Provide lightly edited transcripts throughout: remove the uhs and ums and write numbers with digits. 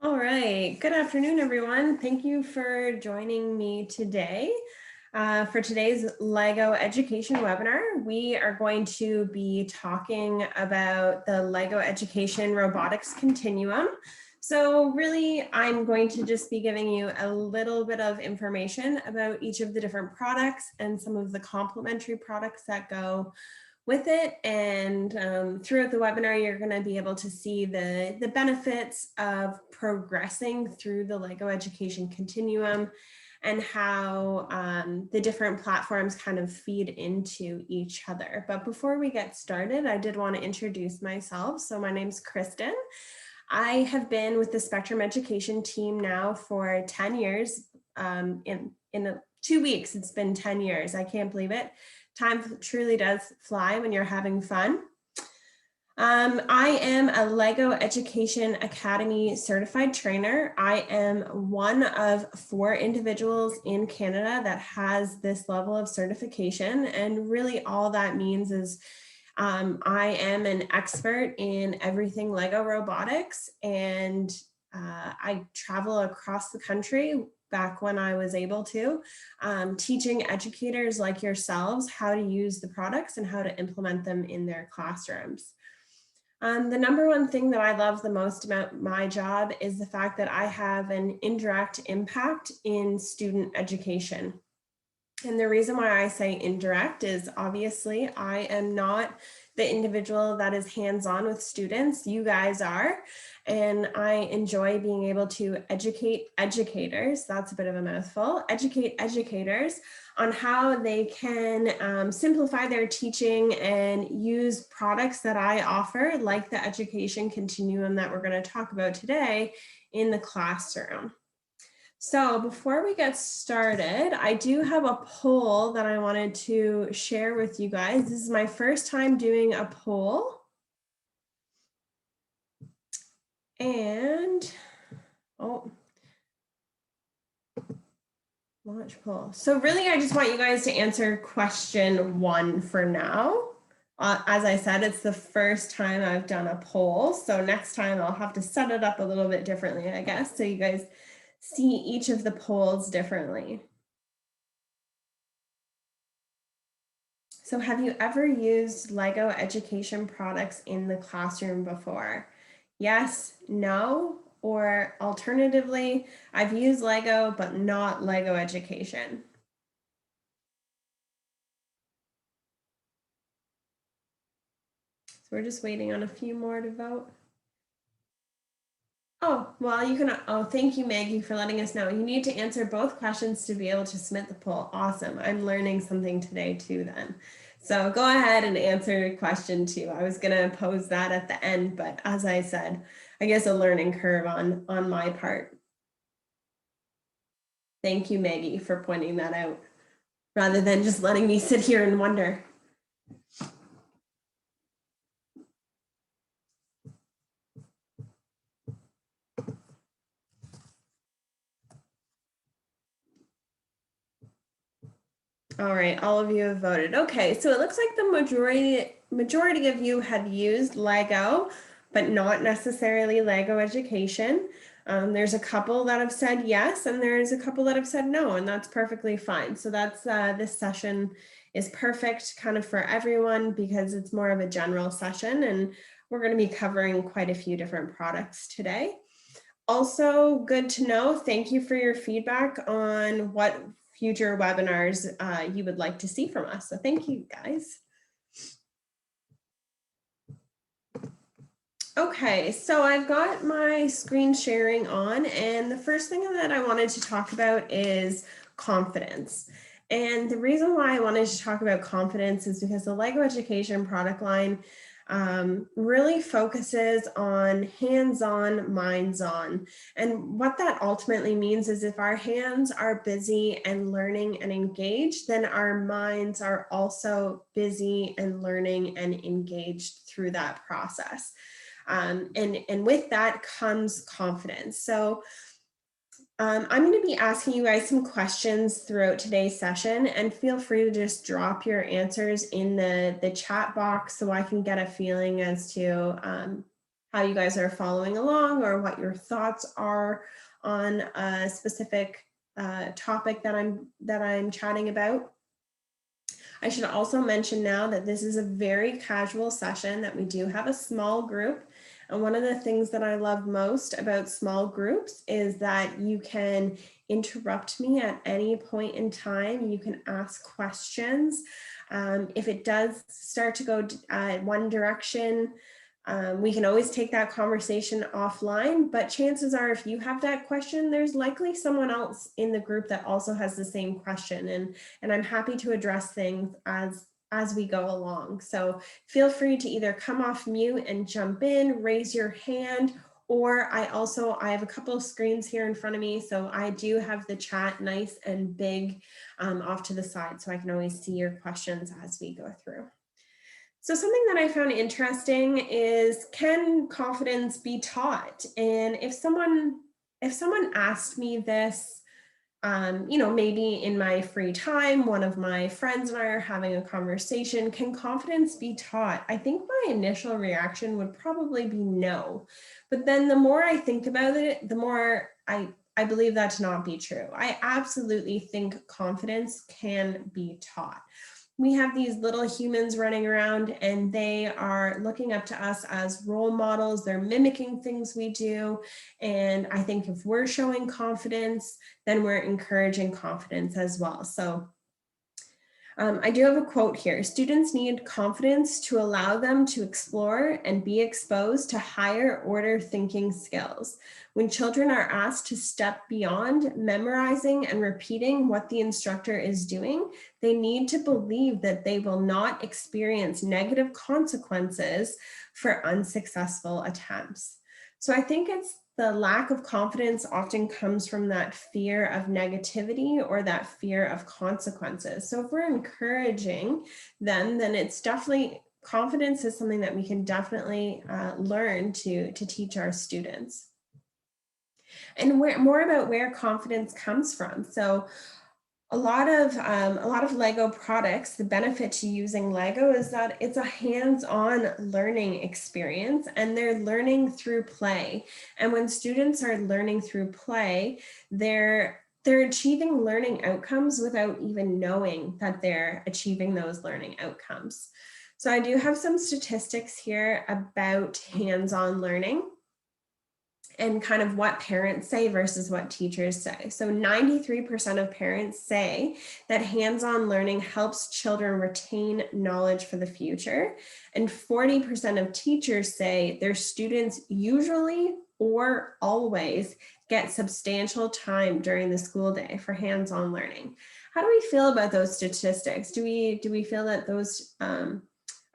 All right, good afternoon, everyone. Thank you for joining me today. For today's LEGO Education webinar, we are going to be talking about the LEGO Education Robotics Continuum. So really, I'm going to just be giving you a little bit of information about each of the different products and some of the complementary products that go with it. And throughout the webinar, you're going to be able to see the benefits of progressing through the LEGO Education Continuum and how the different platforms kind of feed into each other. But before we get started, I did want to introduce myself. So my name's Kristen. I have been with the Spectrum Education team now for 10 years. In 2 weeks, it's been 10 years. I can't believe it. Time truly does fly when you're having fun. I am a LEGO Education Academy certified trainer. I am one of 4 individuals in Canada that has this level of certification. And really all that means is I am an expert in everything LEGO robotics, and I travel across the country back when I was able to, teaching educators like yourselves how to use the products and how to implement them in their classrooms. The number one thing that I love the most about my job is the fact that I have an indirect impact in student education. And the reason why I say indirect is obviously I am not the individual that is hands-on with students. You guys are. And I enjoy being able to educate educators, that's a bit of a mouthful, educate educators on how they can simplify their teaching and use products that I offer, like the education continuum that we're going to talk about today, in the classroom. So before we get started, I do have a poll that I wanted to share with you guys. This is my first time doing a poll. And, launch poll. So really, I just want you guys to answer question 1 for now. As I said, it's the first time I've done a poll. So next time I'll have to set it up a little bit differently, I guess, so you guys see each of the polls differently. So have you ever used LEGO education products in the classroom before? Yes, no, or alternatively, I've used LEGO, but not LEGO education. So we're just waiting on a few more to vote. Oh, well, you can, oh, thank you, Maggie, for letting us know. You need to answer both questions to be able to submit the poll. Awesome. I'm learning something today too then. So go ahead and answer question 2. I was going to pose that at the end, but as I said, I guess a learning curve on my part. Thank you, Maggie, for pointing that out, rather than just letting me sit here and wonder. All right, all of you have voted. Okay, so it looks like the majority of you have used LEGO, but not necessarily LEGO education. There's a couple that have said yes, and there's a couple that have said no, and that's perfectly fine. So that's this session is perfect kind of for everyone because it's more of a general session, and we're going to be covering quite a few different products today. Also, good to know. Thank you for your feedback on what future webinars you would like to see from us. So thank you, guys. Okay, so I've got my screen sharing on, and the first thing that I wanted to talk about is confidence. And the reason why I wanted to talk about confidence is because the LEGO Education product line really focuses on hands-on, minds-on. And what that ultimately means is if our hands are busy and learning and engaged, then our minds are also busy and learning and engaged through that process. And with that comes confidence. So I'm going to be asking you guys some questions throughout today's session, and feel free to just drop your answers in the chat box so I can get a feeling as to how you guys are following along or what your thoughts are on a specific topic that I'm chatting about. I should also mention now that this is a very casual session, that we do have a small group. And one of the things that I love most about small groups is that you can interrupt me at any point in time. You can ask questions. If it does start to go one direction, we can always take that conversation offline, but chances are if you have that question, there's likely someone else in the group that also has the same question, and I'm happy to address things as we go along. So feel free to either come off mute and jump in, raise your hand, or I have a couple of screens here in front of me, so I do have the chat nice and big off to the side, so I can always see your questions as we go through. So something that I found interesting is, can confidence be taught? And if someone asked me this, maybe in my free time, one of my friends and I are having a conversation, can confidence be taught? I think my initial reaction would probably be no. But then the more I think about it, the more I believe that to not be true. I absolutely think confidence can be taught. We have these little humans running around and they are looking up to us as role models. They're mimicking things we do. And I think if we're showing confidence, then we're encouraging confidence as well. So I do have a quote here. Students need confidence to allow them to explore and be exposed to higher order thinking skills. When children are asked to step beyond memorizing and repeating what the instructor is doing, they need to believe that they will not experience negative consequences for unsuccessful attempts. So I think it's the lack of confidence often comes from that fear of negativity or that fear of consequences. So if we're encouraging them, then it's definitely, confidence is something that we can definitely learn to teach our students. And more about where confidence comes from. So a lot of Lego products, the benefit to using Lego is that it's a hands-on learning experience and they're learning through play. And when students are learning through play, they're achieving learning outcomes without even knowing that they're achieving those learning outcomes. So I do have some statistics here about hands-on learning and kind of what parents say versus what teachers say. So 93% of parents say that hands-on learning helps children retain knowledge for the future. And 40% of teachers say their students usually or always get substantial time during the school day for hands-on learning. How do we feel about those statistics? Do we feel that those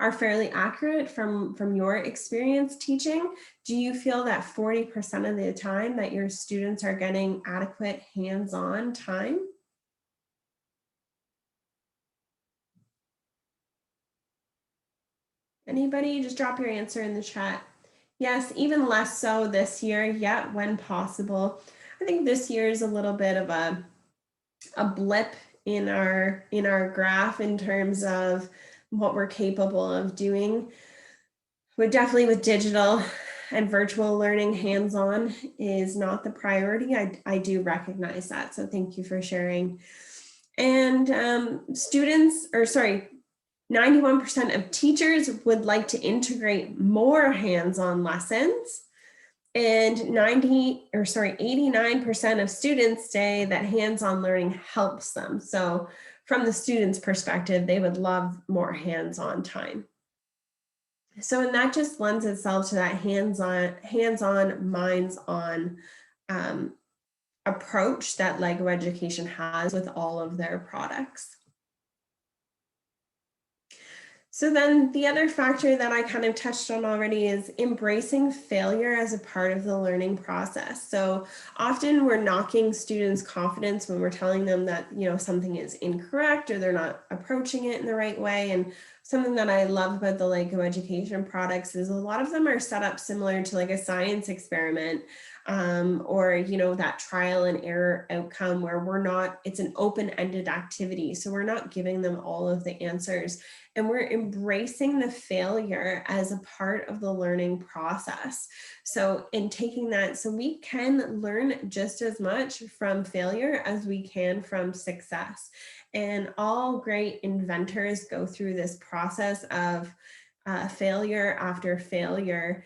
are fairly accurate from your experience teaching? Do you feel that 40% of the time that your students are getting adequate hands-on time? Anybody? Just drop your answer in the chat. Yes, even less so this year, yet when possible. I think this year is a little bit of a blip in our graph in terms of what we're capable of doing. But definitely with digital and virtual learning, hands-on is not the priority. I do recognize that, so thank you for sharing. And 91% of teachers would like to integrate more hands-on lessons, and 89% of students say that hands-on learning helps them. So from the students' perspective, they would love more hands-on time. So, and that just lends itself to that hands-on, minds-on approach that Lego Education has with all of their products. So then the other factor that I kind of touched on already is embracing failure as a part of the learning process. So often we're knocking students' confidence when we're telling them that, something is incorrect or they're not approaching it in the right way. And something that I love about the Lego Education products is a lot of them are set up similar to like a science experiment, or that trial and error outcome where it's an open-ended activity. So we're not giving them all of the answers. and we're embracing the failure as a part of the learning process. So in taking that, so we can learn just as much from failure as we can from success. And all great inventors go through this process of failure after failure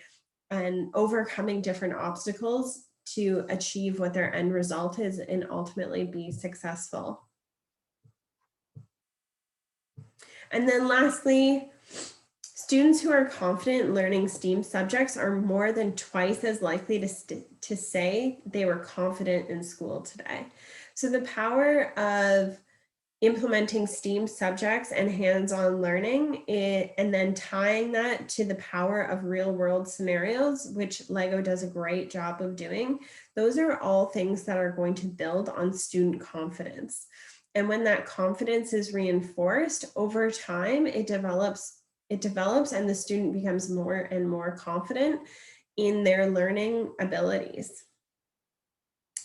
and overcoming different obstacles to achieve what their end result is and ultimately be successful. And then lastly, students who are confident in learning STEAM subjects are more than twice as likely to say they were confident in school today. So the power of implementing STEAM subjects and hands-on learning, and then tying that to the power of real-world scenarios, which LEGO does a great job of doing, those are all things that are going to build on student confidence. And when that confidence is reinforced over time, it develops and the student becomes more and more confident in their learning abilities.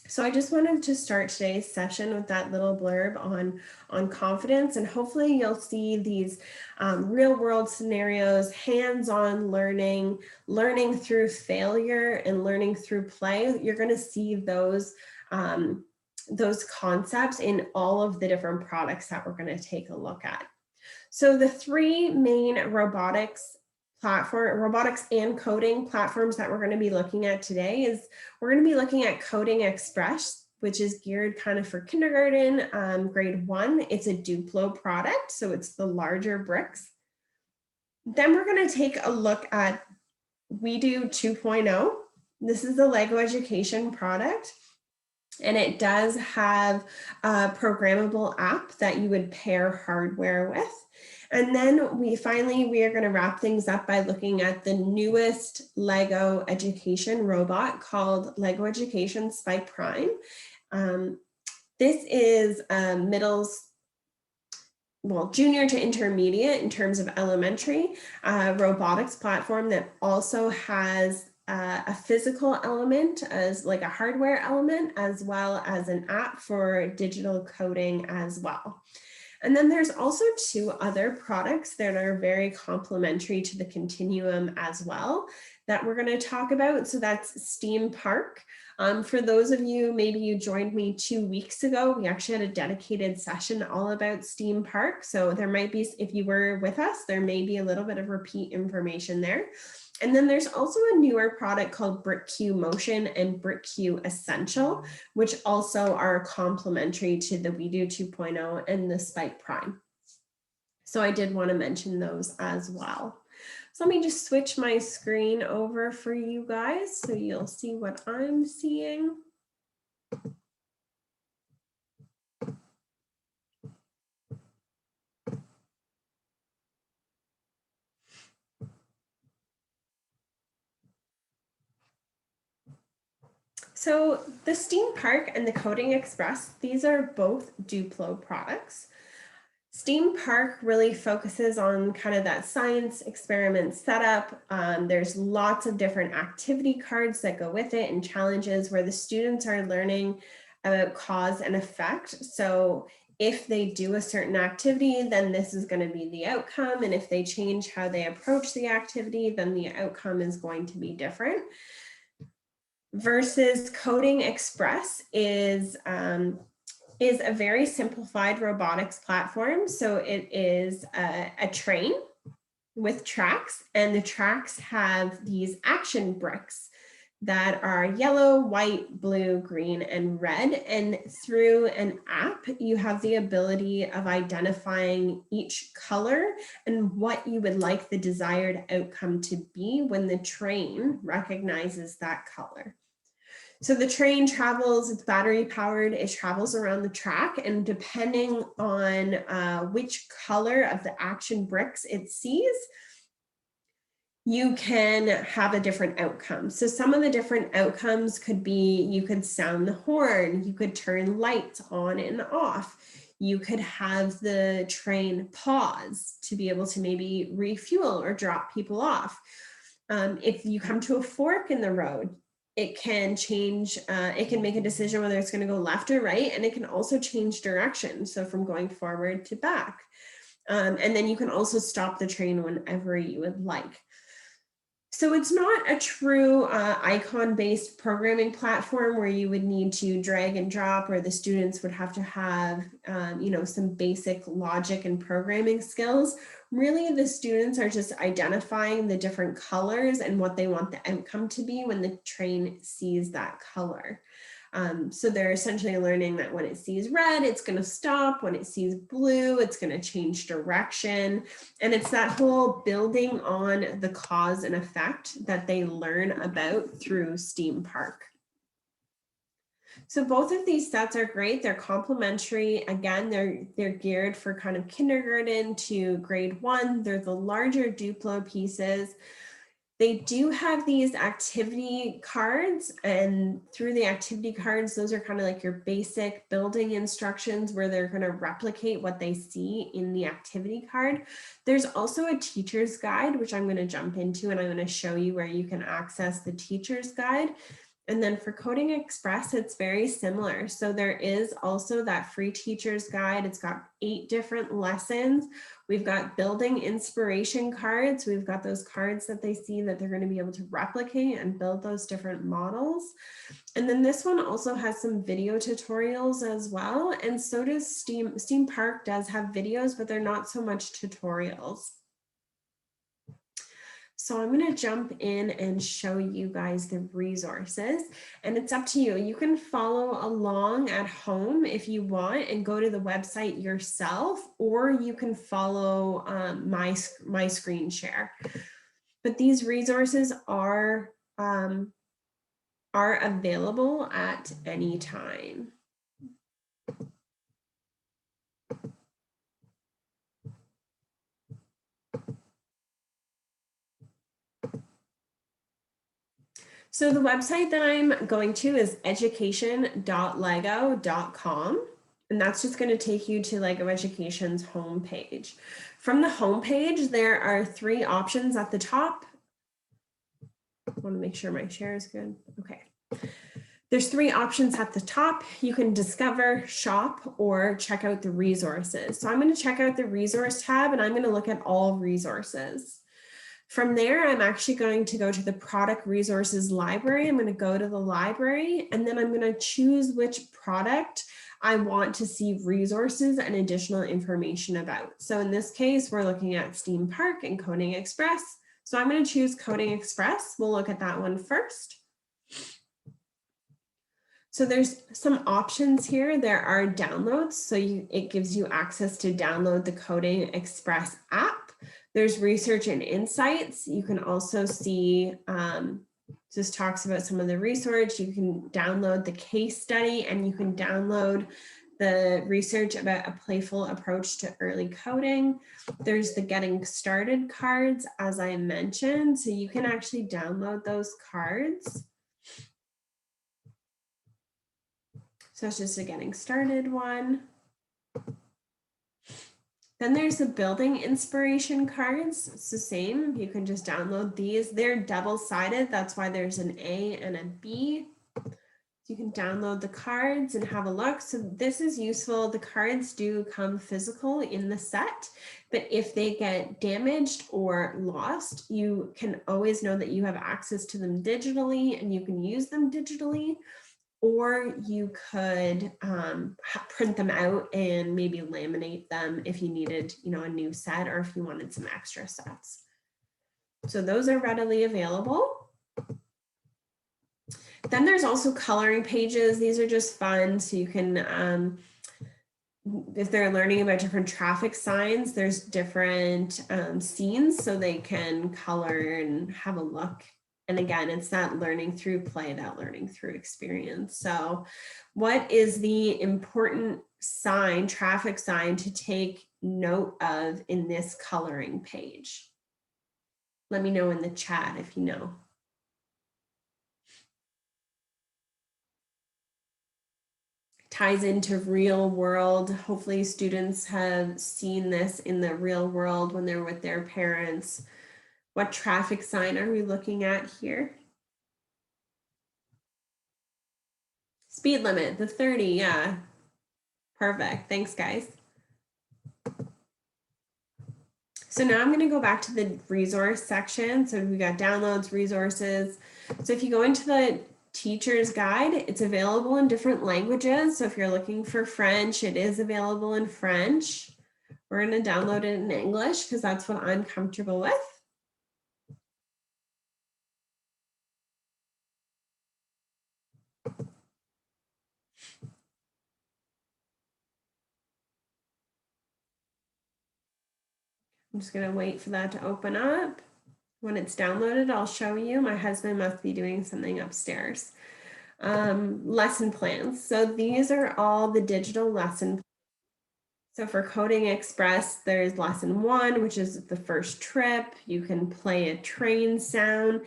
So I just wanted to start today's session with that little blurb on confidence, and hopefully you'll see these real world scenarios, hands-on learning, learning through failure and learning through play. You're going to see those concepts in all of the different products that we're going to take a look at. So the three main robotics and coding platforms that we're going to be looking at today is we're going to be looking at Coding Express, which is geared kind of for kindergarten, grade 1. It's a Duplo product, so it's the larger bricks. Then we're going to take a look at WeDo 2.0. This is the LEGO Education product, and it does have a programmable app that you would pair hardware with. And then we are going to wrap things up by looking at the newest LEGO Education robot called LEGO Education Spike Prime. This is junior to intermediate in terms of elementary robotics platform that also has a physical element as like a hardware element, as well as an app for digital coding as well. And then there's also two other products that are very complementary to the continuum as well that we're going to talk about. So that's STEAM Park. For those of you, maybe you joined me 2 weeks ago, we actually had a dedicated session all about STEAM Park. So there might be, if you were with us, there may be a little bit of repeat information there. And then there's also a newer product called BrickQ Motion and BrickQ Essential, which also are complementary to the WeDo 2.0 and the Spike Prime. So I did want to mention those as well. So let me just switch my screen over for you guys so you'll see what I'm seeing. So the STEAM Park and the Coding Express, these are both Duplo products. STEAM Park really focuses on kind of that science experiment setup. There's lots of different activity cards that go with it and challenges where the students are learning about cause and effect. So if they do a certain activity, then this is going to be the outcome. And if they change how they approach the activity, then the outcome is going to be different. Versus Coding Express is a very simplified robotics platform. So it is a train with tracks, and the tracks have these action bricks that are yellow, white, blue, green, and red. And through an app, you have the ability of identifying each color and what you would like the desired outcome to be when the train recognizes that color. So the train travels, it's battery powered, it travels around the track, and depending on which color of the action bricks it sees, you can have a different outcome. So some of the different outcomes could be, you could sound the horn, you could turn lights on and off, you could have the train pause to be able to maybe refuel or drop people off. If you come to a fork in the road, it can change, it can make a decision whether it's going to go left or right, and it can also change direction. So from going forward to back. And then you can also stop the train whenever you would like. So it's not a true icon-based programming platform where you would need to drag and drop, or the students would have to have, some basic logic and programming skills. Really, the students are just identifying the different colors and what they want the outcome to be when the train sees that color. So they're essentially learning that when it sees red, it's going to stop. When it sees blue, it's going to change direction. And it's that whole building on the cause and effect that they learn about through STEAM Park. So both of these sets are great. They're complementary. Again, they're geared for kind of kindergarten to grade 1. They're the larger Duplo pieces. They do have these activity cards, and through the activity cards, those are kind of like your basic building instructions where they're going to replicate what they see in the activity card. There's also a teacher's guide, which I'm going to jump into, and I'm going to show you where you can access the teacher's guide. And then for Coding Express, it's very similar. So there is also that free teacher's guide. It's got 8 different lessons. We've got building inspiration cards. We've got those cards that they see that they're going to be able to replicate and build those different models. And then this one also has some video tutorials as well. And so does STEAM Park does have videos, but they're not so much tutorials. So I'm going to jump in and show you guys the resources, and it's up to you. You can follow along at home if you want and go to the website yourself, or you can follow my screen share. But these resources are available at any time. So the website that I'm going to is education.lego.com. And that's just going to take you to Lego Education's homepage. From the homepage, there are 3 options at the top. I want to make sure my share is good. Okay. There's 3 options at the top. You can discover, shop, or check out the resources. So I'm going to check out the resource tab, and I'm going to look at all resources. From there, I'm actually going to go to the product resources library. I'm going to go to the library, and then I'm going to choose which product I want to see resources and additional information about. So in this case, we're looking at STEAM Park and Coding Express. So I'm going to choose Coding Express. We'll look at that one first. So there's some options here. There are downloads. So it gives you access to download the Coding Express app. There's research and insights. You can also see, just talks about some of the research. You can download the case study, and you can download the research about a playful approach to early coding. There's the getting started cards, as I mentioned. So you can actually download those cards. So it's just a getting started one. Then there's the building inspiration cards. It's the same. You can just download these. They're double-sided. That's why there's an A and a B. You can download the cards and have a look. So this is useful. The cards do come physical in the set, but if they get damaged or lost, you can always know that you have access to them digitally and you can use them digitally. Or you could print them out and maybe laminate them if you needed, a new set, or if you wanted some extra sets. So those are readily available. Then there's also coloring pages. These are just fun. So you can, if they're learning about different traffic signs, there's different scenes so they can color and have a look. And again, it's that learning through play, that learning through experience. So what is the important sign, traffic sign, to take note of in this coloring page? Let me know in the chat if you know. Ties into real world. Hopefully students have seen this in the real world when they're with their parents. What traffic sign are we looking at here? Speed limit, the 30, yeah. Perfect, thanks guys. So now I'm going to go back to the resource section. So we got downloads, resources. So if you go into the teacher's guide, it's available in different languages. So if you're looking for French, it is available in French. We're going to download it in English because that's what I'm comfortable with. I'm just going to wait for that to open up. When it's downloaded, I'll show you. My husband must be doing something upstairs. Lesson plans. So these are all the digital lesson plans. So for Coding Express, there's lesson 1, which is the first trip. You can play a train sound.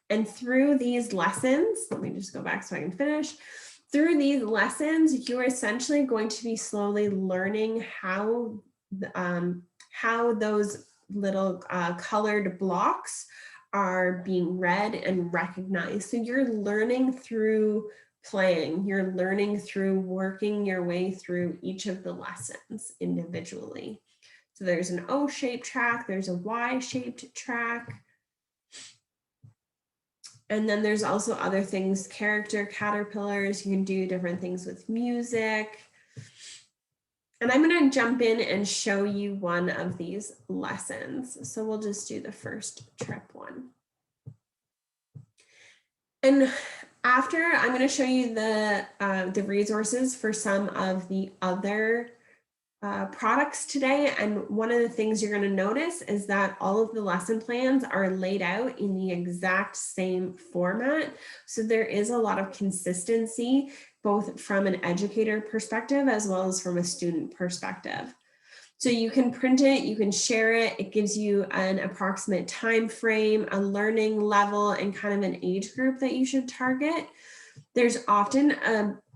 And through these lessons, let me just go back so I can finish. Through these lessons, you're essentially going to be slowly learning how those little colored blocks are being read and recognized. So you're learning through playing, you're learning through working your way through each of the lessons individually. So there's an O-shaped track, there's a Y-shaped track. And then there's also other things, character caterpillars, you can do different things with music. And I'm going to jump in and show you one of these lessons. So we'll just do the first trip one. And after, I'm going to show you the resources for some of the other products today. And one of the things you're going to notice is that all of the lesson plans are laid out in the exact same format. So there is a lot of consistency, both from an educator perspective as well as from a student perspective. So you can print it, you can share it. It gives you an approximate time frame, a learning level, and kind of an age group that you should target. There's often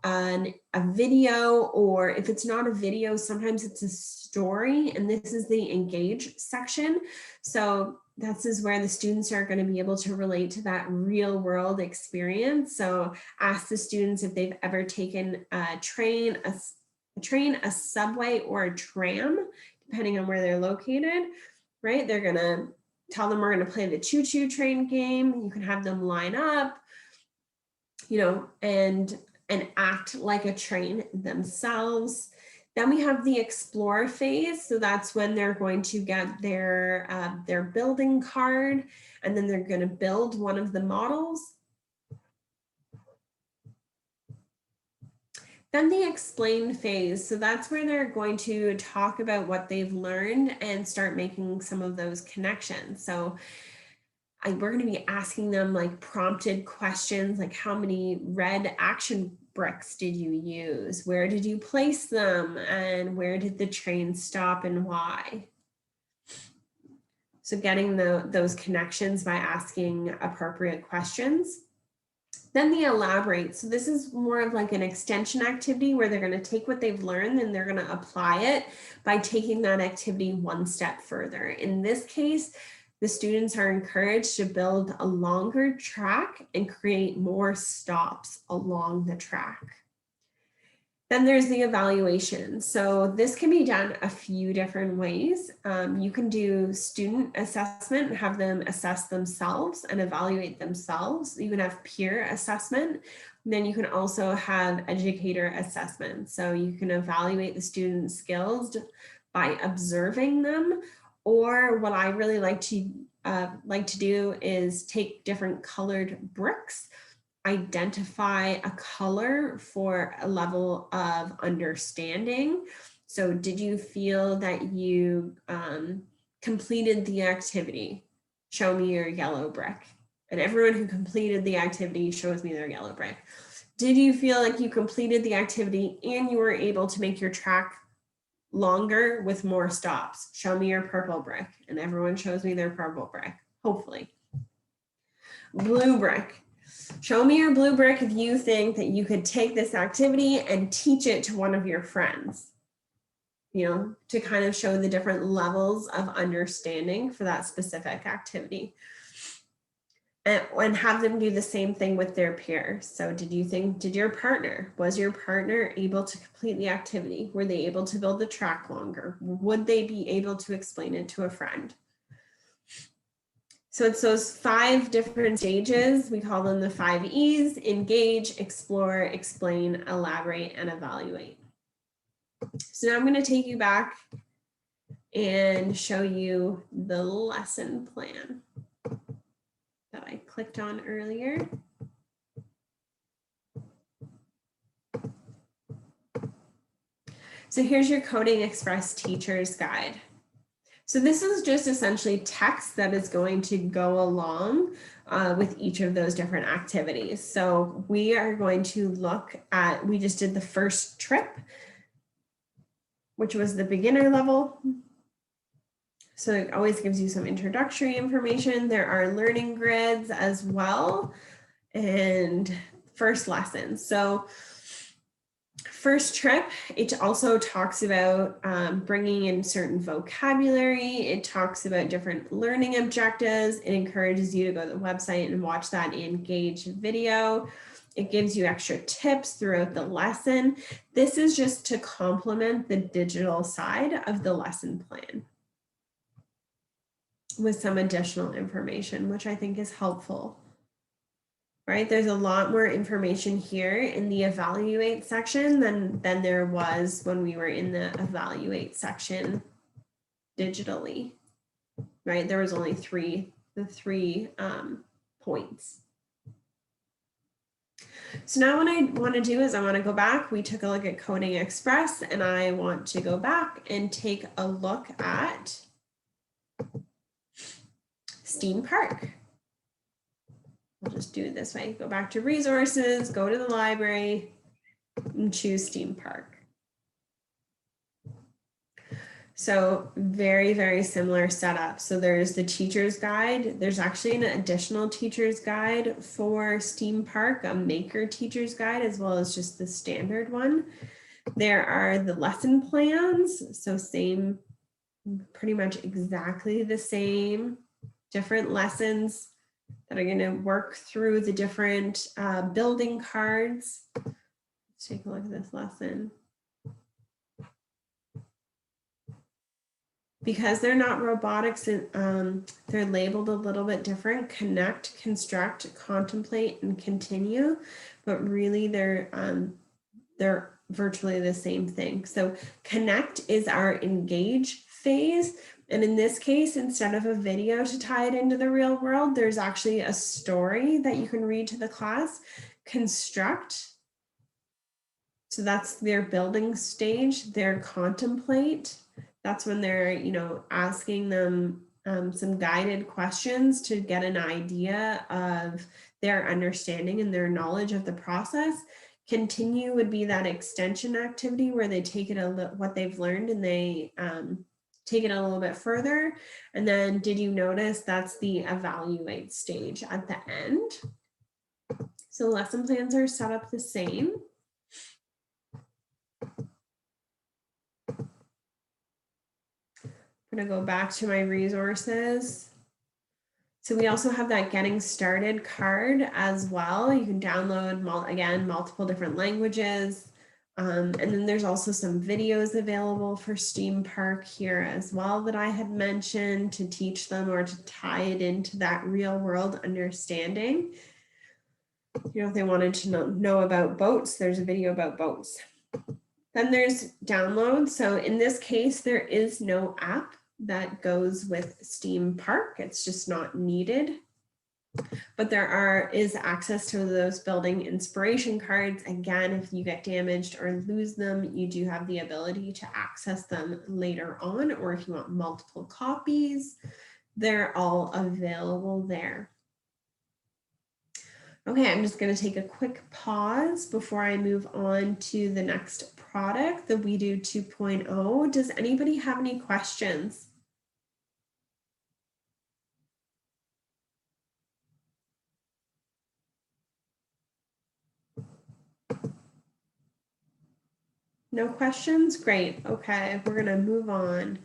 a video, or if it's not a video, sometimes it's a story, and this is the engage section. So this is where the students are going to be able to relate to that real world experience. So ask the students if they've ever taken a train, a subway, or a tram, depending on where they're located, right? They're going to tell them we're going to play the choo-choo train game. You can have them line up, you know, and act like a train themselves. Then we have the explore phase. So that's when they're going to get their building card, and then they're going to build one of the models. Then the explain phase. So that's where they're going to talk about what they've learned and start making some of those connections. So we're going to be asking them like prompted questions, like how many red action bricks did you use? Where did you place them? And where did the train stop and why? So getting those connections by asking appropriate questions. Then the elaborate. So this is more of like an extension activity where they're going to take what they've learned and they're going to apply it by taking that activity one step further. In this case, the students are encouraged to build a longer track and create more stops along the track. Then there's the evaluation. So this can be done a few different ways. You can do student assessment and have them assess themselves and evaluate themselves. You can have peer assessment. And then you can also have educator assessment. So you can evaluate the student's skills by observing them. Or what I really like to do is take different colored bricks, identify a color for a level of understanding. So did you feel that you completed the activity? Show me your yellow brick. And everyone who completed the activity shows me their yellow brick. Did you feel like you completed the activity and you were able to make your track longer with more stops? Show me your purple brick. And everyone shows me their purple brick, hopefully. Blue brick. Show me your blue brick if you think that you could take this activity and teach it to one of your friends, you know, to kind of show the different levels of understanding for that specific activity. and have them do the same thing with their peers. So was your partner able to complete the activity? Were they able to build the track longer? Would they be able to explain it to a friend? So it's those 5 different stages. We call them the 5 E's: engage, explore, explain, elaborate, and evaluate. So now I'm going to take you back and show you the lesson plan that I clicked on earlier. So here's your Coding Express Teacher's Guide. So this is just essentially text that is going to go along with each of those different activities. So we are going to look at, we just did the first trip, which was the beginner level. So it always gives you some introductory information. There are learning grids as well, and first lesson. So first trip, it also talks about bringing in certain vocabulary. It talks about different learning objectives. It encourages you to go to the website and watch that engaged video. It gives you extra tips throughout the lesson. This is just to complement the digital side of the lesson plan with some additional information, which I think is helpful. Right, there's a lot more information here in the evaluate section than there was when we were in the evaluate section digitally. Right, there was only the three points. So now what I want to do is I want to go back. We took a look at Coding Express, and I want to go back and take a look at STEAM Park. We'll just do it this way. Go back to resources, go to the library, and choose STEAM Park. So very, very similar setup. So there's the teacher's guide. There's actually an additional teacher's guide for STEAM Park, a maker teacher's guide, as well as just the standard one. There are the lesson plans. So same, pretty much exactly the same, different lessons that are going to work through the different building cards. Let's take a look at this lesson. Because they're not robotics, they're labeled a little bit different: connect, construct, contemplate, and continue. But really, they're virtually the same thing. So connect is our engage phase. And in this case, instead of a video to tie it into the real world, there's actually a story that you can read to the class. Construct, so that's their building stage. Their contemplate, that's when they're, asking them some guided questions to get an idea of their understanding and their knowledge of the process. Continue would be that extension activity where they take it what they've learned and they take it a little bit further. And then did you notice that's the evaluate stage at the end? So lesson plans are set up the same. I'm going to go back to my resources. So we also have that getting started card as well. You can download, again, multiple different languages. And then there's also some videos available for STEAM Park here as well that I had mentioned to teach them or to tie it into that real world understanding. If they wanted to know about boats, there's a video about boats. Then there's download. So in this case, there is no app that goes with STEAM Park. It's just not needed. But there is access to those building inspiration cards. Again, if you get damaged or lose them, you do have the ability to access them later on, or if you want multiple copies, they're all available there. Okay, I'm just going to take a quick pause before I move on to the next product, the We Do 2.0. Does anybody have any questions? No questions? Great. Okay, we're going to move on.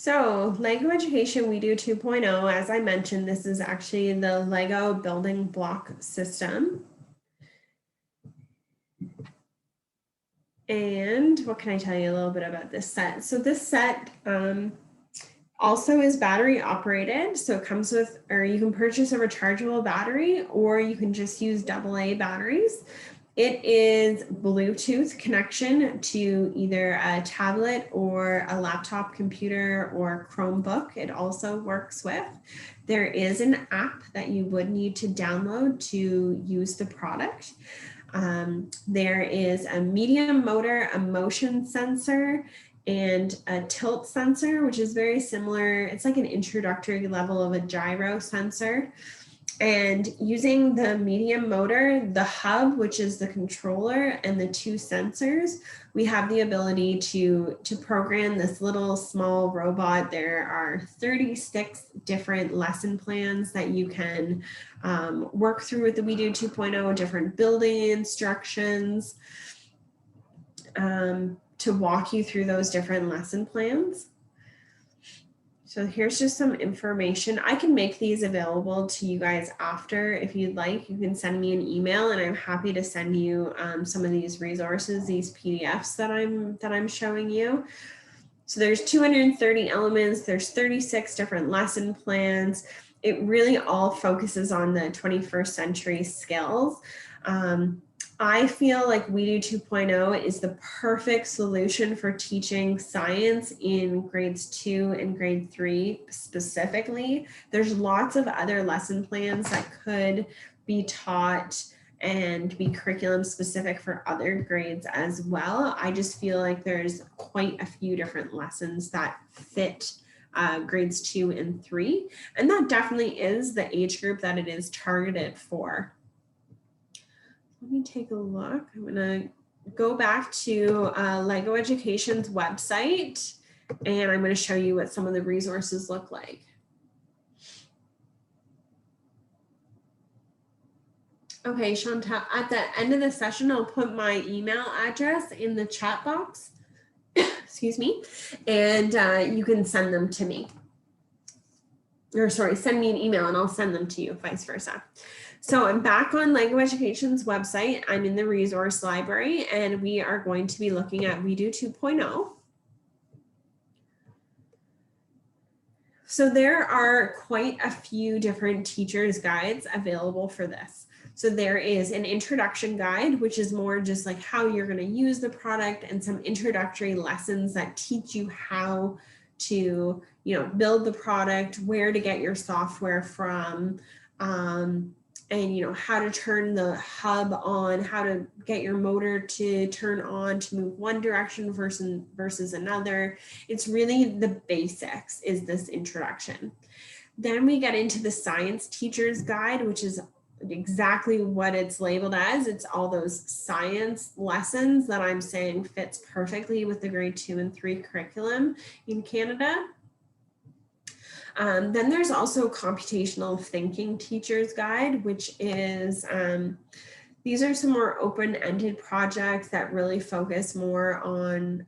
So LEGO Education We Do 2.0, as I mentioned, this is actually the LEGO building block system. And what can I tell you a little bit about this set? So this set also is battery operated. So it comes with, or you can purchase a rechargeable battery, or you can just use AA batteries. It is Bluetooth connection to either a tablet or a laptop computer or Chromebook. It also works with. There is an app that you would need to download to use the product. There is a medium motor, a motion sensor, and a tilt sensor, which is very similar. It's like an introductory level of a gyro sensor. And using the medium motor, the hub, which is the controller, and the two sensors, we have the ability to program this little small robot. There are 36 different lesson plans that you can work through with the We Do 2.0, different building instructions to walk you through those different lesson plans. So here's just some information. I can make these available to you guys after if you'd like. You can send me an email and I'm happy to send you some of these resources, these PDFs that I'm showing you. So there's 230 elements, there's 36 different lesson plans. It really all focuses on the 21st century skills. I feel like We Do 2.0 is the perfect solution for teaching science in grades 2 and grade 3 specifically. There's lots of other lesson plans that could be taught and be curriculum specific for other grades as well. I just feel like there's quite a few different lessons that fit grades 2 and 3. And that definitely is the age group that it is targeted for. Let me take a look. I'm gonna go back to LEGO Education's website and I'm gonna show you what some of the resources look like. Okay, Chantal, at the end of the session, I'll put my email address in the chat box, excuse me, and you can send them to me. Or sorry, send me an email and I'll send them to you, vice versa. So I'm back on LEGO Education's website. I'm in the resource library and we are going to be looking at We Do 2.0. So there are quite a few different teachers' guides available for this. So there is an introduction guide, which is more just like how you're going to use the product and some introductory lessons that teach you how to, build the product, where to get your software from, and how to turn the hub on, how to get your motor to turn on to move one direction versus another. It's really the basics is this introduction. Then we get into the science teacher's guide, which is exactly what it's labeled as. It's all those science lessons that I'm saying fits perfectly with the grade 2 and 3 curriculum in Canada. Then there's also Computational Thinking Teacher's Guide, which is, these are some more open-ended projects that really focus more on,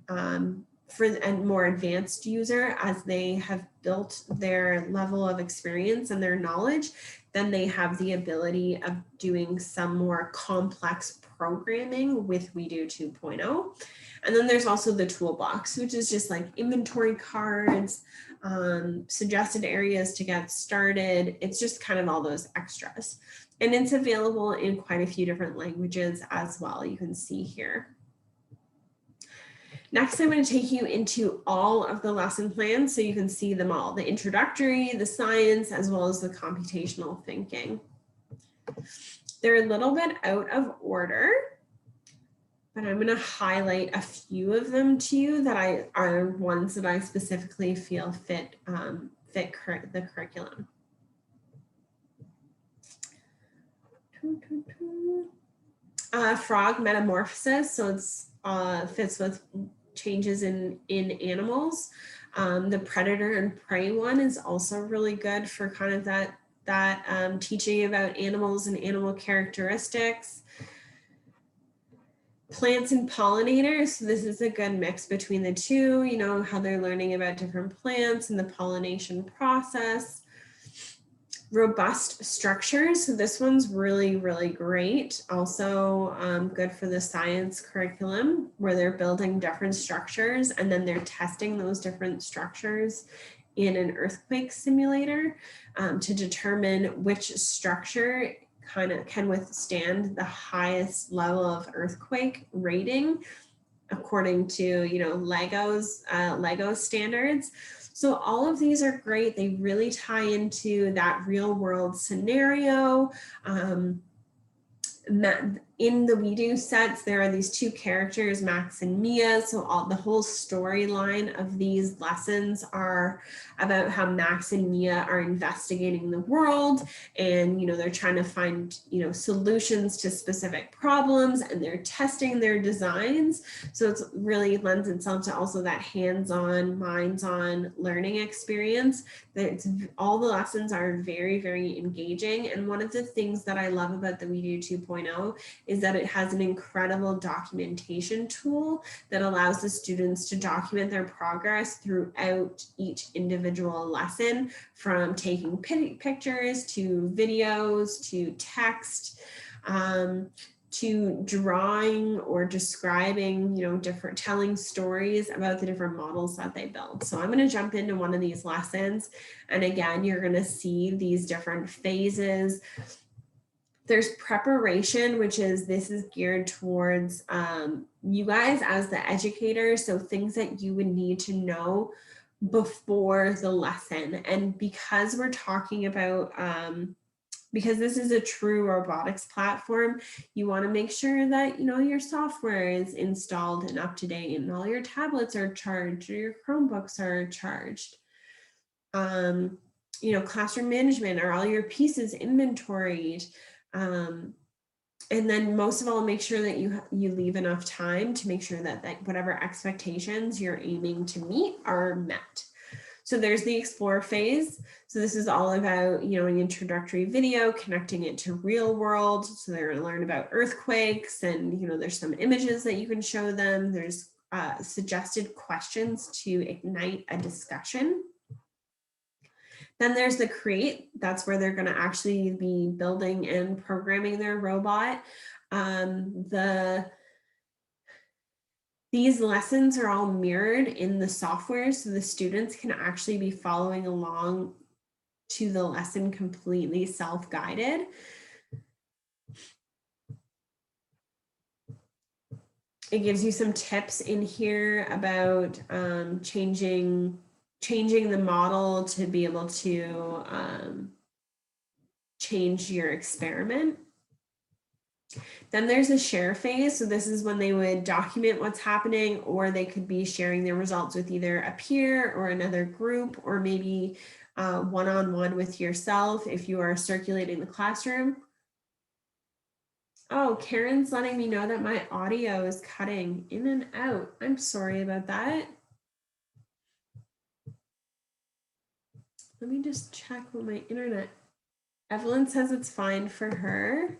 for a more advanced user as they have built their level of experience and their knowledge, then they have the ability of doing some more complex programming with We Do 2.0. And then there's also the toolbox, which is just like inventory cards, suggested areas to get started. It's just kind of all those extras. And it's available in quite a few different languages as well. You can see here. Next, I'm going to take you into all of the lesson plans so you can see them all, the introductory, the science, as well as the computational thinking. They're a little bit out of order, but I'm going to highlight a few of them to you that are ones that I specifically feel fit the curriculum. Frog metamorphosis, so it's fits with changes in animals. The predator and prey one is also really good for kind of that teaching about animals and animal characteristics. Plants and pollinators. So this is a good mix between the two, you know, how they're learning about different plants and the pollination process. Robust structures. So this one's really, really great. Also good for the science curriculum where they're building different structures and then they're testing those different structures in an earthquake simulator to determine which structure kind of can withstand the highest level of earthquake rating according to, you know, Lego standards. So all of these are great. They really tie into that real world scenario. In the We Do sets, there are these two characters, Max and Mia. So the whole storyline of these lessons are about how Max and Mia are investigating the world and, you know, they're trying to find, you know, solutions to specific problems and they're testing their designs. So it's really lends itself to also that hands-on, minds-on learning experience. All the lessons are very, very engaging. And one of the things that I love about the We Do 2.0 is that it has an incredible documentation tool that allows the students to document their progress throughout each individual lesson, from taking pictures to videos to text, to drawing or describing, you know, telling stories about the different models that they build. So I'm going to jump into one of these lessons. And again, you're going to see these different phases. There's preparation, which is, this is geared towards you guys as the educators. So things that you would need to know before the lesson. And because we're talking about, because this is a true robotics platform, you want to make sure that, you know, your software is installed and up to date and all your tablets are charged or your Chromebooks are charged. You know, classroom management, are all your pieces inventoried? And then most of all, make sure that you leave enough time to make sure that whatever expectations you're aiming to meet are met. So there's the explore phase. So this is all about, you know, an introductory video, connecting it to real world. So they're going to learn about earthquakes and, you know, there's some images that you can show them. There's suggested questions to ignite a discussion. Then there's the create. That's where they're going to actually be building and programming their robot. These lessons are all mirrored in the software, so the students can actually be following along to the lesson completely self-guided. It gives you some tips in here about changing the model to be able to change your experiment. Then there's a share phase. So this is when they would document what's happening, or they could be sharing their results with either a peer or another group, or maybe one-on-one with yourself if you are circulating the classroom. Oh, Karen's letting me know that my audio is cutting in and out. I'm sorry about that. Let me just check with my internet. Evelyn says it's fine for her.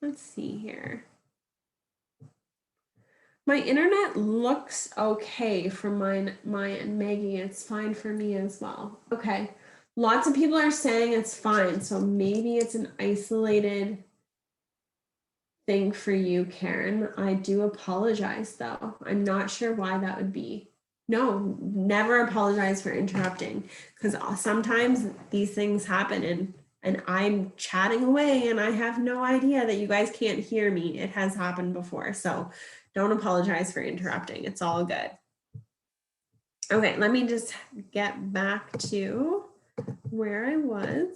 Let's see here. My internet looks okay for mine and Maggie. It's fine for me as well. Okay. Lots of people are saying it's fine. So maybe it's an isolated thing for you, Karen. I do apologize though. I'm not sure why that would be. No, never apologize for interrupting, because sometimes these things happen and I'm chatting away and I have no idea that you guys can't hear me. It has happened before. So don't apologize for interrupting. It's all good. Okay, let me just get back to where I was.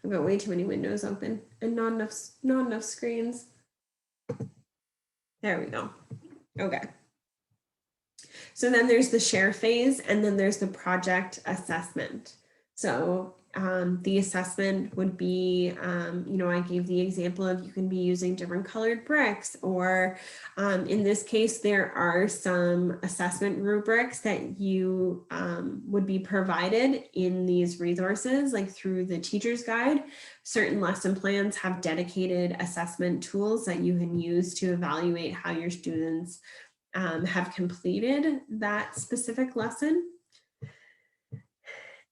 I've got way too many windows open and not enough screens. There we go. Okay. So then there's the share phase, and then there's the project assessment. So the assessment would be, you know, I gave the example of you can be using different colored bricks, or in this case, there are some assessment rubrics that you would be provided in these resources, like through the teacher's guide. Certain lesson plans have dedicated assessment tools that you can use to evaluate how your students have completed that specific lesson.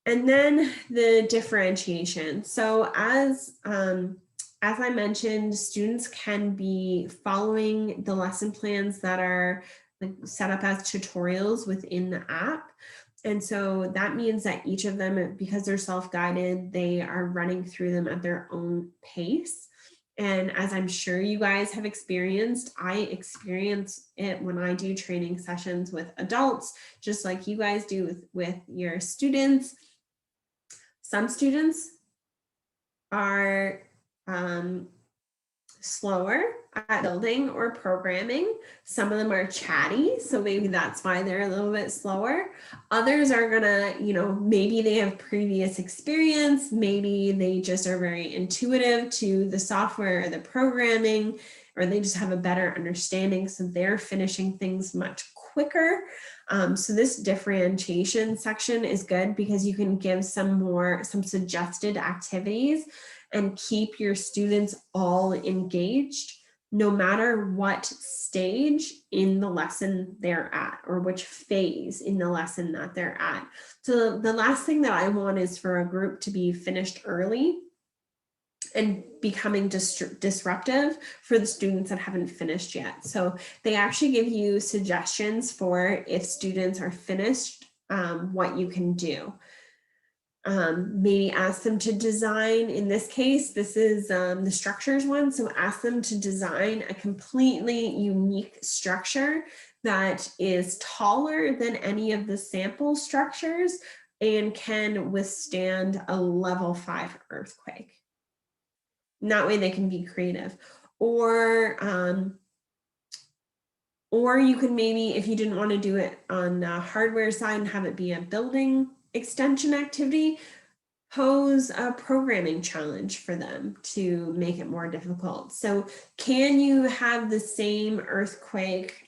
And then the differentiation. So as I mentioned, students can be following the lesson plans that are like set up as tutorials within the app. And so that means that each of them, because they're self-guided, they are running through them at their own pace. And as I'm sure you guys have experienced, I experience it when I do training sessions with adults, just like you guys do with your students. Some students are slower at building or programming. Some of them are chatty, so maybe that's why they're a little bit slower. Others are gonna, you know, maybe they have previous experience, maybe they just are very intuitive to the software or the programming, or they just have a better understanding, so they're finishing things much quicker. So this differentiation section is good because you can give some suggested activities and keep your students all engaged, no matter what stage in the lesson they're at or which phase in the lesson that they're at. So the last thing that I want is for a group to be finished early and becoming disruptive for the students that haven't finished yet. So they actually give you suggestions for if students are finished, what you can do. Maybe ask them to design, in this case, this is the structures one. So ask them to design a completely unique structure that is taller than any of the sample structures and can withstand a level 5 earthquake. And that way they can be creative. Or you can maybe, if you didn't want to do it on the hardware side and have it be a building extension activity, pose a programming challenge for them to make it more difficult. So can you have the same earthquake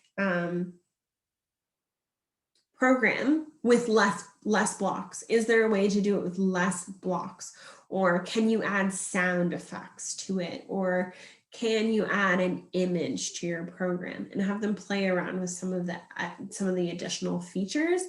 program with less blocks? Is there a way to do it with less blocks? Or can you add sound effects to it? Or can you add an image to your program and have them play around with some of the additional features?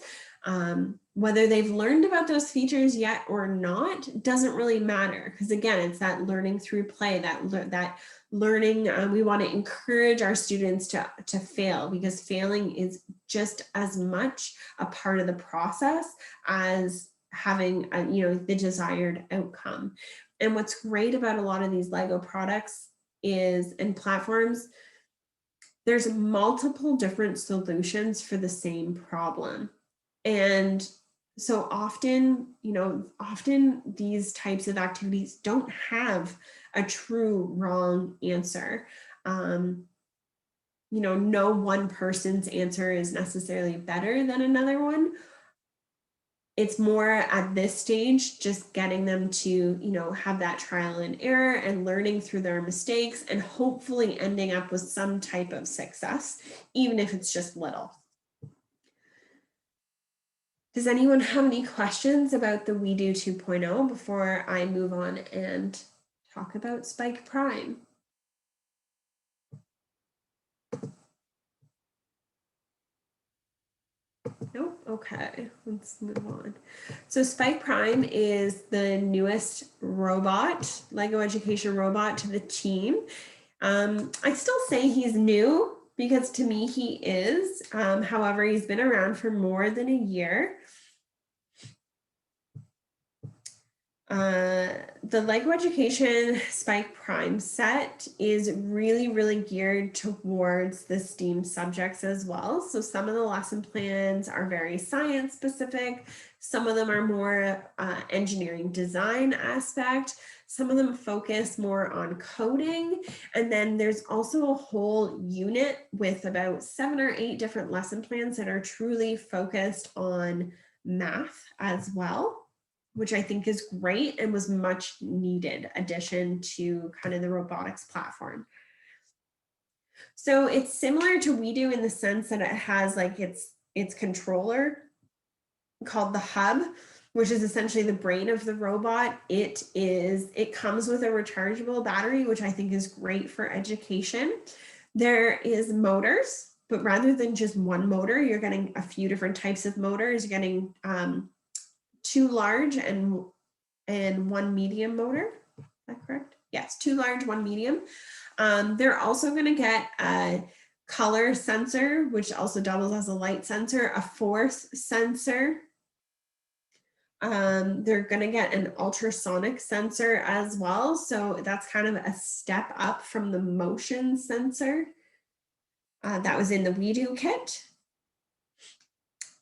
Whether they've learned about those features yet or not doesn't really matter, because again, it's that learning through play, that learning. We want to encourage our students to fail, because failing is just as much a part of the process as having the desired outcome. And what's great about a lot of these Lego products and platforms, there's multiple different solutions for the same problem. And so often these types of activities don't have a true wrong answer. No one person's answer is necessarily better than another one. It's more at this stage, just getting them to, have that trial and error and learning through their mistakes and hopefully ending up with some type of success, even if it's just little. Does anyone have any questions about the WeDo 2.0 before I move on and talk about Spike Prime? Nope. Okay, let's move on. So Spike Prime is the newest robot, Lego Education robot to the team. I still say he's new because to me he is. However, he's been around for more than a year. The Lego Education Spike Prime set is really, really geared towards the STEAM subjects as well. So some of the lesson plans are very science specific. Some of them are more engineering design aspect. Some of them focus more on coding. And then there's also a whole unit with about 7 or 8 different lesson plans that are truly focused on math as well. which I think is great and was much needed addition to kind of the robotics platform. So it's similar to WeDo in the sense that it has like its controller called the hub, which is essentially the brain of the robot. It comes with a rechargeable battery, which I think is great for education. There is motors, but rather than just one motor, you're getting a few different types of motors. You're getting 2 large and 1 medium motor. Is that correct? Yes, 2 large, 1 medium. They're also going to get a color sensor, which also doubles as a light sensor, a force sensor. They're going to get an ultrasonic sensor as well. So that's kind of a step up from the motion sensor that was in the WeDo kit.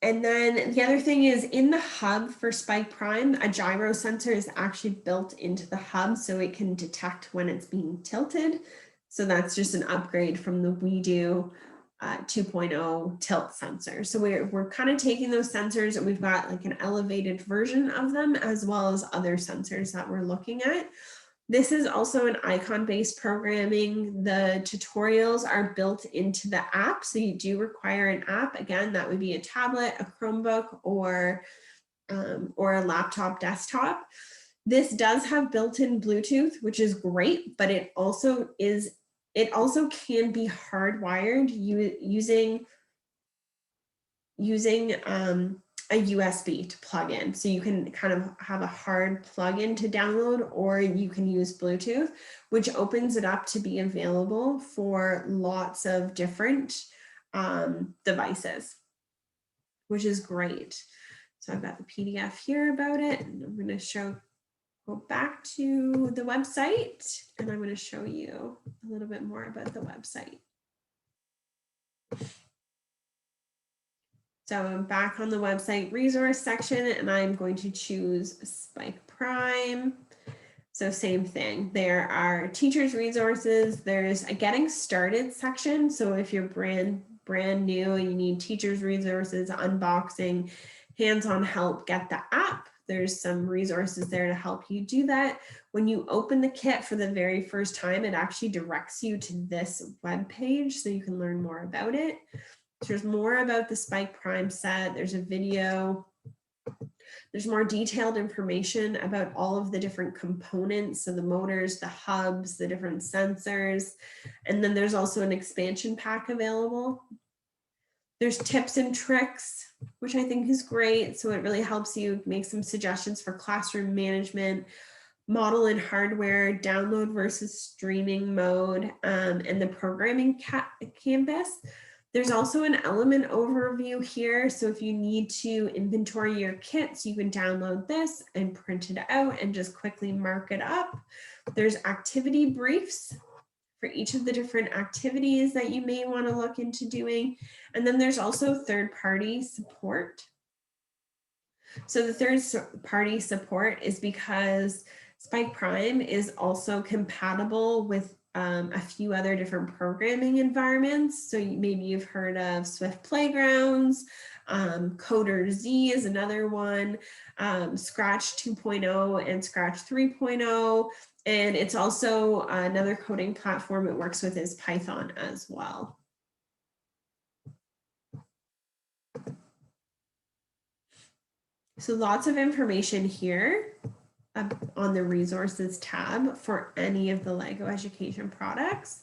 And then the other thing is in the hub for Spike Prime, a gyro sensor is actually built into the hub so it can detect when it's being tilted. So that's just an upgrade from the WeDo 2.0 tilt sensor. So we're kind of taking those sensors and we've got like an elevated version of them as well as other sensors that we're looking at. This is also an icon-based programming. The tutorials are built into the app. So you do require an app. Again, that would be a tablet, a Chromebook, or a laptop desktop. This does have built-in Bluetooth, which is great, but it also can be hardwired using a USB to plug in. So you can kind of have a hard plug-in to download, or you can use Bluetooth, which opens it up to be available for lots of different devices, which is great. So I've got the PDF here about it, and I'm going to go back to the website, and I'm going to show you a little bit more about the website. So I'm back on the website resource section, and I'm going to choose Spike Prime. So same thing, there are teachers resources, there's a getting started section. So if you're brand new and you need teachers resources, unboxing, hands-on help, get the app. There's some resources there to help you do that. When you open the kit for the very first time, it actually directs you to this web page so you can learn more about it. There's more about the Spike Prime set. There's a video. There's more detailed information about all of the different components. So the motors, the hubs, the different sensors. And then there's also an expansion pack available. There's tips and tricks, which I think is great. So it really helps you make some suggestions for classroom management, model and hardware, download versus streaming mode, and the programming canvas. There's also an element overview here. So if you need to inventory your kits, you can download this and print it out and just quickly mark it up. There's activity briefs for each of the different activities that you may want to look into doing. And then there's also third-party support. So the third-party support is because Spike Prime is also compatible with a few other different programming environments. So maybe you've heard of Swift Playgrounds, Coder Z is another one, Scratch 2.0 and Scratch 3.0. And it's also another coding platform it works with is Python as well. So lots of information here on the resources tab for any of the LEGO education products.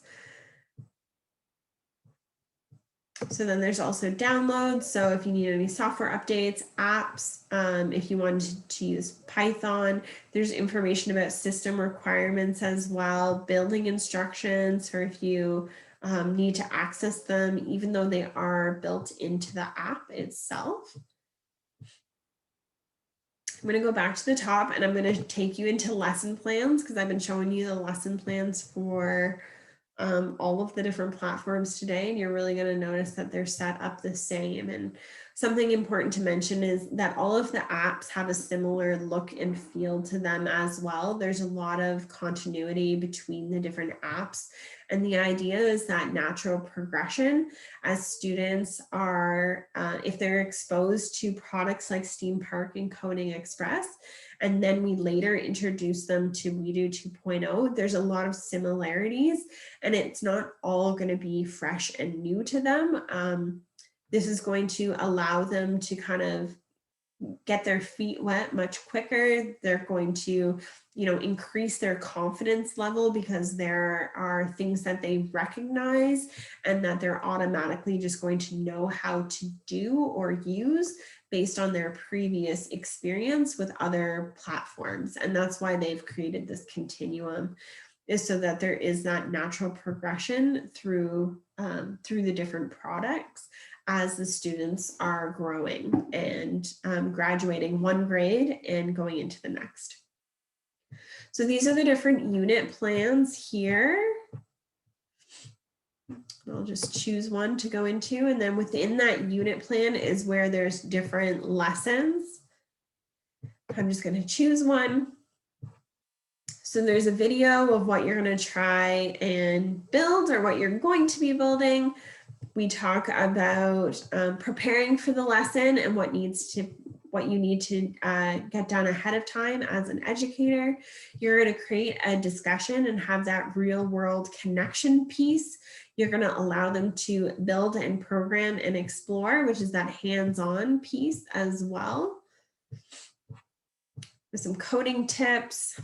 So then there's also downloads. So if you need any software updates, apps, if you wanted to use Python, there's information about system requirements as well, building instructions for if you need to access them, even though they are built into the app itself. I'm going to go back to the top and I'm going to take you into lesson plans because I've been showing you the lesson plans for all of the different platforms today, and you're really going to notice that they're set up the same. And Something important to mention is that all of the apps have a similar look and feel to them as well. There's a lot of continuity between the different apps. And the idea is that natural progression as students are, if they're exposed to products like STEAM Park and Coding Express, and then we later introduce them to We Do 2.0, there's a lot of similarities, and it's not all going to be fresh and new to them. This is going to allow them to kind of get their feet wet much quicker. They're going to, increase their confidence level because there are things that they recognize and that they're automatically just going to know how to do or use based on their previous experience with other platforms. And that's why they've created this continuum, is so that there is that natural progression through the different products as the students are growing and graduating one grade and going into the next. So these are the different unit plans here. I'll just choose one to go into, and then within that unit plan is where there's different lessons. I'm just going to choose one. So there's a video of what you're going to try and build or what you're going to be building. We talk about preparing for the lesson and what you need to get done ahead of time as an educator. You're going to create a discussion and have that real world connection piece. You're going to allow them to build and program and explore, which is that hands-on piece as well. With some coding tips.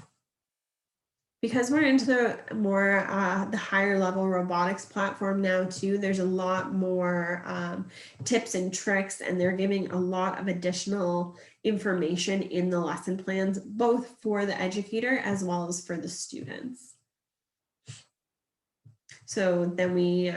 Because we're into the more the higher level robotics platform now too, there's a lot more tips and tricks, and they're giving a lot of additional information in the lesson plans, both for the educator as well as for the students. So then we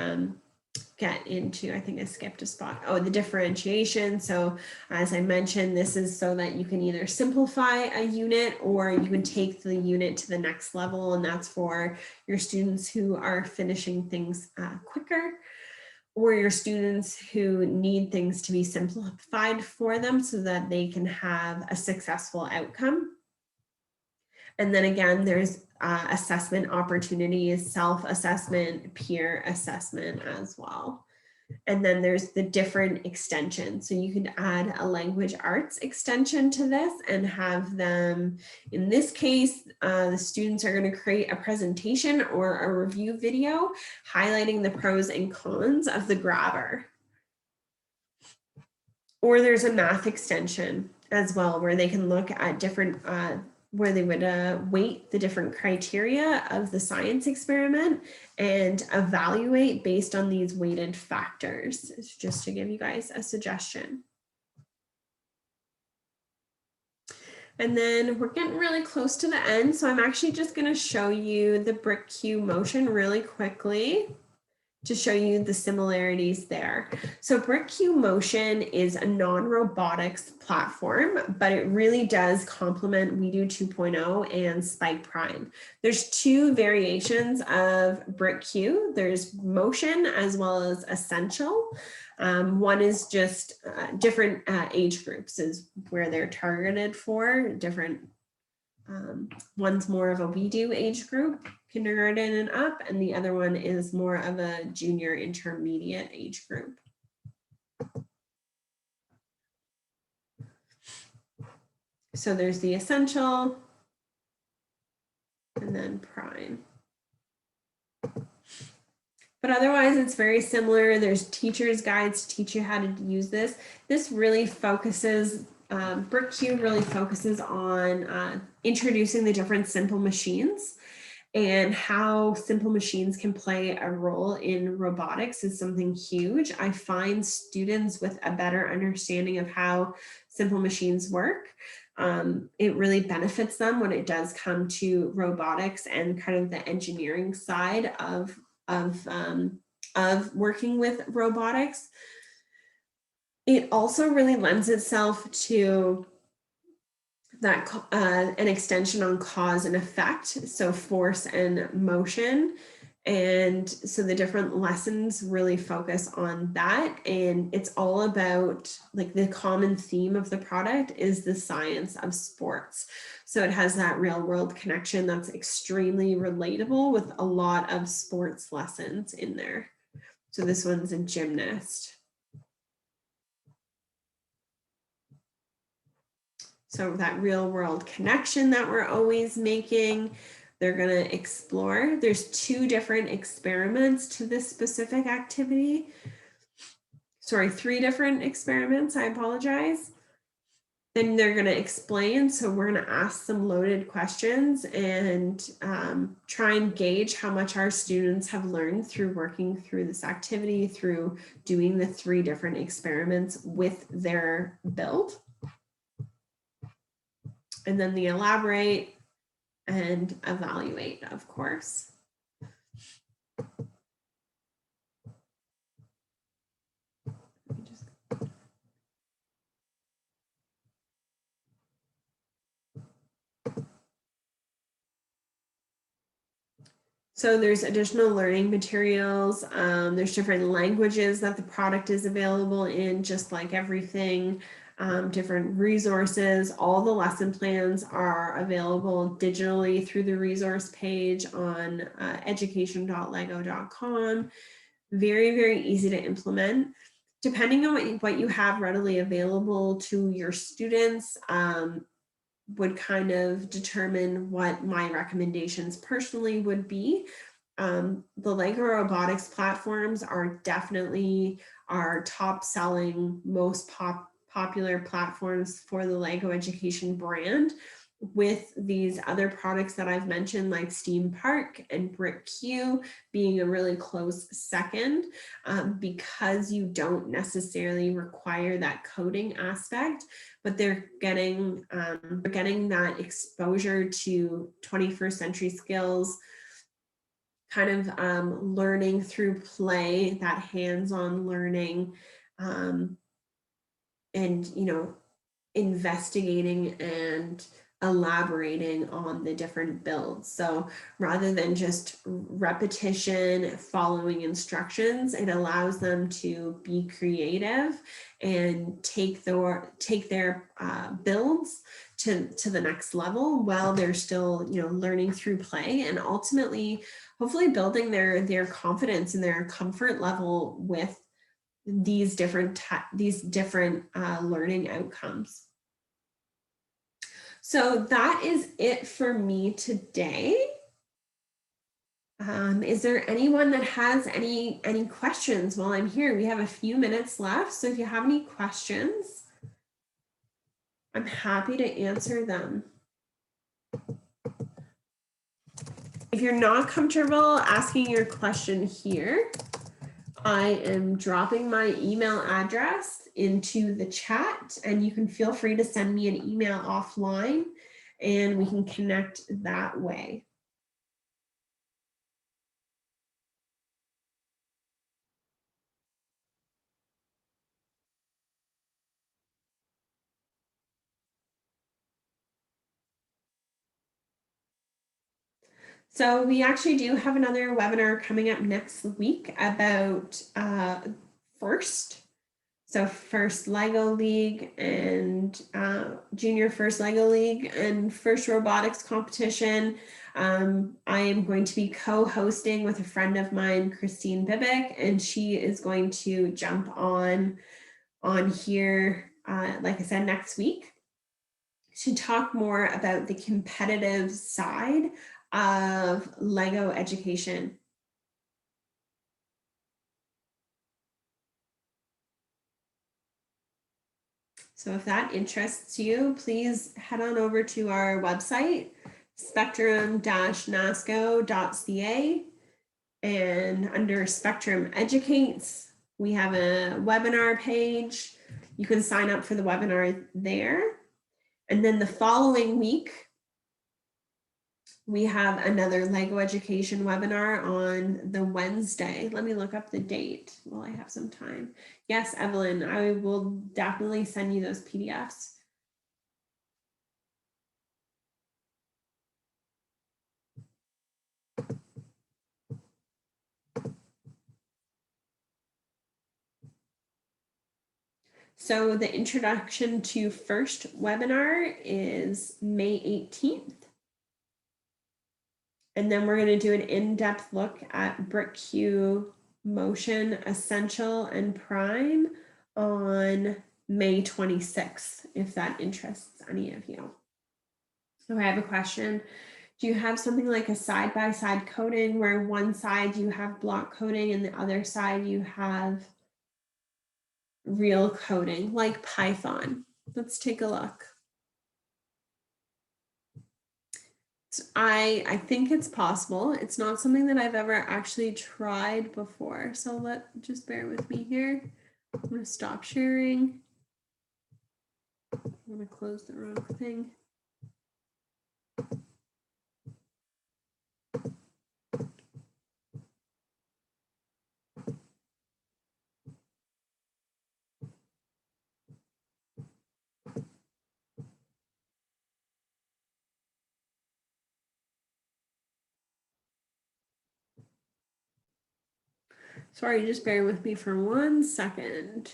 get into, I think I skipped a spot. Oh, the differentiation. So as I mentioned, this is so that you can either simplify a unit or you can take the unit to the next level. And that's for your students who are finishing things quicker, or your students who need things to be simplified for them so that they can have a successful outcome. And then again, there's assessment opportunities, self-assessment, peer assessment as well. And then there's the different extensions. So you can add a language arts extension to this and have them, in this case, the students are going to create a presentation or a review video highlighting the pros and cons of the grabber. Or there's a math extension as well, where they can look at different where they would weight the different criteria of the science experiment and evaluate based on these weighted factors. It's just to give you guys a suggestion. And then we're getting really close to the end, so I'm actually just going to show you the brick queue motion really quickly to show you the similarities there. So brick queue motion is a non-robotics platform, but it really does complement We Do 2.0 and Spike Prime. There's two variations of brick queue. There's motion as well as essential. One is just different age groups is where they're targeted for. Different one's more of a We Do age group, kindergarten and up, and the other one is more of a junior intermediate age group. So there's the essential and then prime. But otherwise, it's very similar. There's teacher's guides to teach you how to use this. This really focuses, brick queue really focuses on introducing the different simple machines, and how simple machines can play a role in robotics is something huge. I find students with a better understanding of how simple machines work, it really benefits them when it does come to robotics and kind of the engineering side of working with robotics. It also really lends itself to that an extension on cause and effect, so force and motion, And so the different lessons really focus on that. And it's all about, like, the common theme of the product is the science of sports. So it has that real world connection that's extremely relatable with a lot of sports lessons in there. So this one's a gymnast. So that real world connection that we're always making, they're going to explore. There's 2 different experiments to this specific activity. Sorry, 3 different experiments. I apologize. Then they're going to explain. So we're going to ask some loaded questions and try and gauge how much our students have learned through working through this activity, through doing the 3 different experiments with their build. And then they elaborate and evaluate, of course. So there's additional learning materials. There's different languages that the product is available in, just like everything. Different resources. All the lesson plans are available digitally through the resource page on education.lego.com. Very, very easy to implement. Depending on what you have readily available to your students, would kind of determine what my recommendations personally would be. The Lego robotics platforms are definitely our top selling, most popular platforms for the Lego education brand, with these other products that I've mentioned, like Steam Park and Brick Q being a really close second, because you don't necessarily require that coding aspect, but they're getting that exposure to 21st century skills, kind of learning through play, that hands-on learning, and, you know, investigating and elaborating on the different builds. So rather than just repetition, following instructions, it allows them to be creative and take their builds to the next level while they're still, you know, learning through play, and ultimately, hopefully, building their confidence and their comfort level with these different learning outcomes. So that is it for me today. Is there anyone that has any questions while I'm here? We have a few minutes left, so if you have any questions, I'm happy to answer them. If you're not comfortable asking your question here, I am dropping my email address into the chat, and you can feel free to send me an email offline and we can connect that way. So we actually do have another webinar coming up next week about FIRST. So FIRST LEGO League and Junior FIRST LEGO League and FIRST Robotics Competition. I am going to be co-hosting with a friend of mine, Christine Bibick, and she is going to jump on here, like I said, next week, to talk more about the competitive side of Lego education. So if that interests you, please head on over to our website, spectrum-nasco.ca, and under Spectrum Educates, we have a webinar page. You can sign up for the webinar there. And then the following week, we have another Lego education webinar on the Wednesday. Let me look up the date while I have some time. Yes, Evelyn, I will definitely send you those PDFs. So the introduction to first webinar is May 18th. And then we're going to do an in-depth look at BrickQ, Motion, Essential, and Prime on May 26th, if that interests any of you. So I have a question. Do you have something like a side-by-side coding where one side you have block coding and the other side you have real coding, like Python? Let's take a look. I think it's possible. It's not something that I've ever actually tried before. So just bear with me here. I'm going to stop sharing. I'm going to close the wrong thing. Sorry, just bear with me for 1 second.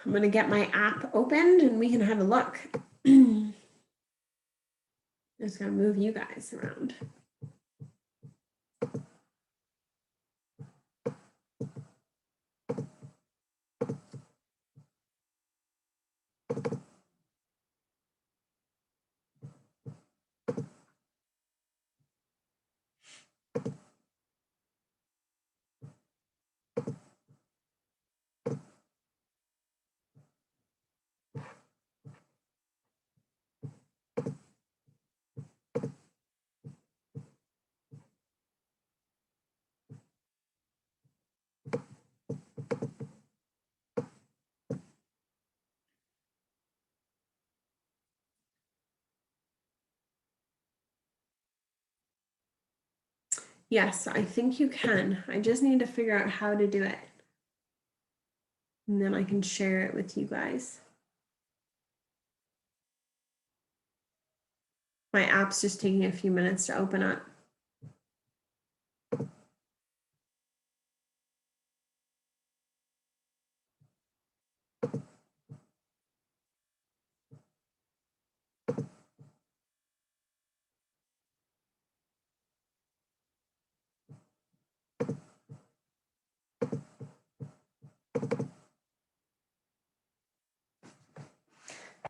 I'm going to get my app opened and we can have a look. Just going to move you guys around. Yes, I think you can. I just need to figure out how to do it. And then I can share it with you guys. My app's just taking a few minutes to open up.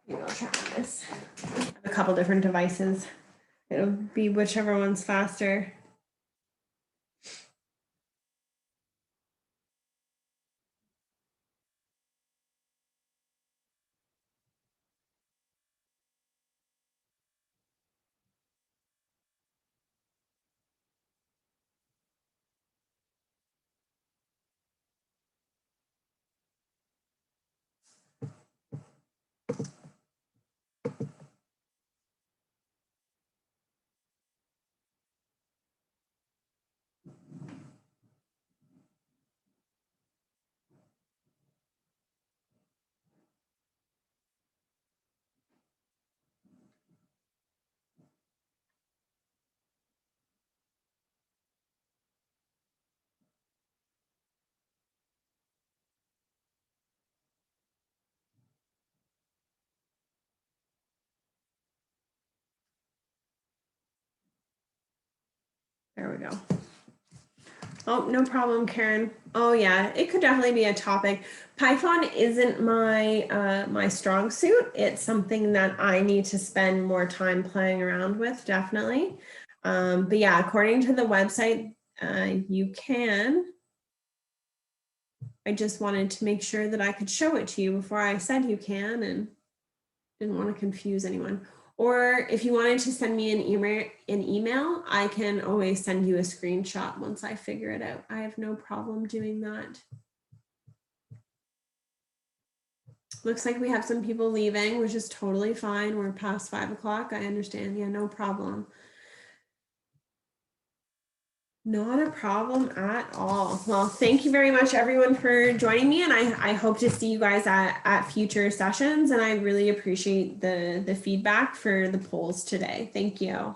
Maybe I'll try this. I have a couple different devices. It'll be whichever one's faster. There we go. Oh, no problem, Karen. Oh yeah, it could definitely be a topic. Python isn't my my strong suit. It's something that I need to spend more time playing around with, definitely. But yeah, according to the website, you can. I just wanted to make sure that I could show it to you before I said you can, and didn't want to confuse anyone. Or if you wanted to send me an email, I can always send you a screenshot once I figure it out. I have no problem doing that. Looks like we have some people leaving, which is totally fine. We're past 5 o'clock. I understand. Yeah, no problem. Not a problem at all. Well, thank you very much, everyone, for joining me. And I hope to see you guys at future sessions. And I really appreciate the feedback for the polls today. Thank you.